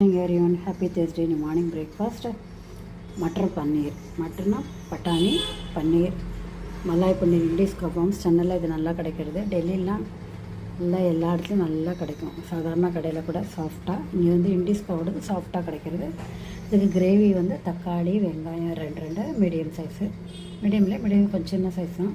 Everyone, happy Thursday morning breakfast. Matar paneer. Matarna patani paneer. Malai paneer Indies coupons. Channel இது நல்லா கிடைக்கிறது. டெல்லிலாம் எல்லா இடத்துலையும் நல்லா கிடைக்கும். சாதாரண கடையில் கூட சாஃப்டாக இங்கே வந்து இண்டிஸ் கவுடு சாஃப்டாக கிடைக்கிறது. இதுக்கு கிரேவி வந்து தக்காளி வெங்காயம் ரெண்டு மீடியம் சைஸு மீடியம் கொஞ்சம் சின்ன சைஸ் தான்.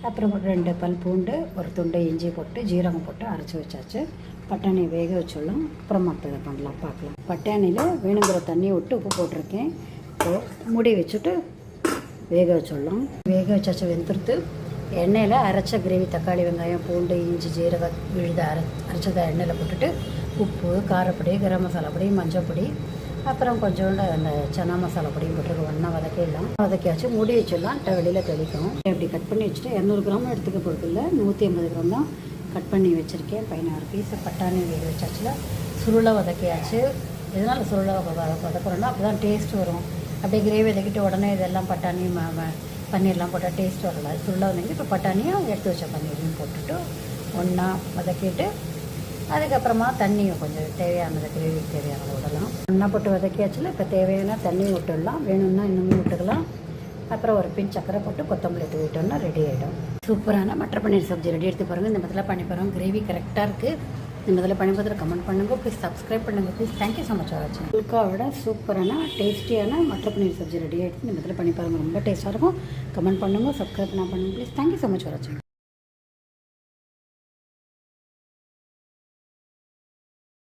அப்புறம் 2 பல் பூண்டு ஒரு துண்டை இஞ்சி போட்டு ஜீரகம் போட்டு அரைச்சி வச்சாச்சு. பட்டாணி வேக வச்சுடலாம். அப்புறம் மற்றதை பண்ணலாம் பார்க்கலாம். பட்டாணியில் வேணுங்கிற தண்ணியை விட்டு உப்பு போட்டிருக்கேன். மூடி வச்சுட்டு வேக வச்சுடலாம். வேக வச்சாச்சு. வெந்துடுத்து எண்ணெயில் அரைச்ச கிரேவி தக்காளி வெங்காயம் பூண்டு இஞ்சி ஜீரகம் விழுத அரைச்சதை எண்ணெயில் போட்டுட்டு உப்பு காரப்பொடி கரம் மசாலா பொடி மஞ்சள் பொடி அப்புறம் கொஞ்சோண்டு அந்த சன்னா மசாலா பொடியும் போட்டு ஒன்றா வதக்கியாச்சு. மூடி வச்சிடலாம். வெளியில் தெளிக்கும். இப்படி கட் பண்ணி வச்சுட்டு 200 கிராம் எடுத்துக்க பொறுத்தில்ல 150 கிராம் தான் கட் பண்ணி வச்சுருக்கேன். 16 பீஸ் பட்டாணி வேக வச்சாச்சுல சுருளை வதக்கியாச்சு. இதனால் சுருளை வதக்குறோன்னா அப்போ தான் டேஸ்ட் வரும். அப்படியே கிரேவி வதக்கிட்டு உடனே இதெல்லாம் பட்டாணி பன்னீர்லாம் போட்டால் டேஸ்ட் வரல. அது சுருளை வதக்கி இப்போ பட்டாணியும் எடுத்து வச்ச பன்னீரையும் போட்டுட்டு ஒன்றா வதக்கிட்டு அதுக்கப்புறமா தண்ணியும் கொஞ்சம் தேவையானது கிரேவிக்கு தேவையானது விடலாம். ஒன்றா போட்டு வதக்கியாச்சுல இப்போ தேவையான தண்ணி விட்டுடலாம். வேணும்னா இன்னும் விட்டுக்கலாம். அப்புறம் ஒரு பின் சக்கரை போட்டு கொத்தமல்லி தூவிட்டோம்னா ரெடி ஆகிடும். சூப்பரான மட்டர் பன்னீர் சப்ஜி ரெடி எடுத்து பாருங்கள். இந்த மதில் பண்ணி பாருங்கள். கிரேவி கரெக்டாக இருக்குது. இந்த மதில் பண்ணி பார்த்துட்டு கமெண்ட் பண்ணுங்கள். ப்ளீஸ் சப்ஸ்கிரைப் பண்ணுங்கள் please. Thank you so much for வாட்சிங். புல்காவோட சூப்பரான டேஸ்டியான மட்டர் பன்னீர் சப்ஜி ரெடி ஆகிடுச்சு. இந்த மதில் பண்ணி பாருங்கள். ரொம்ப டேஸ்ட்டாக இருக்கும். கமெண்ட் பண்ணுங்கள். சப்ஸ்கிரைப் பண்ணுங்கள் please. Thank you so much for வாட்சிங்.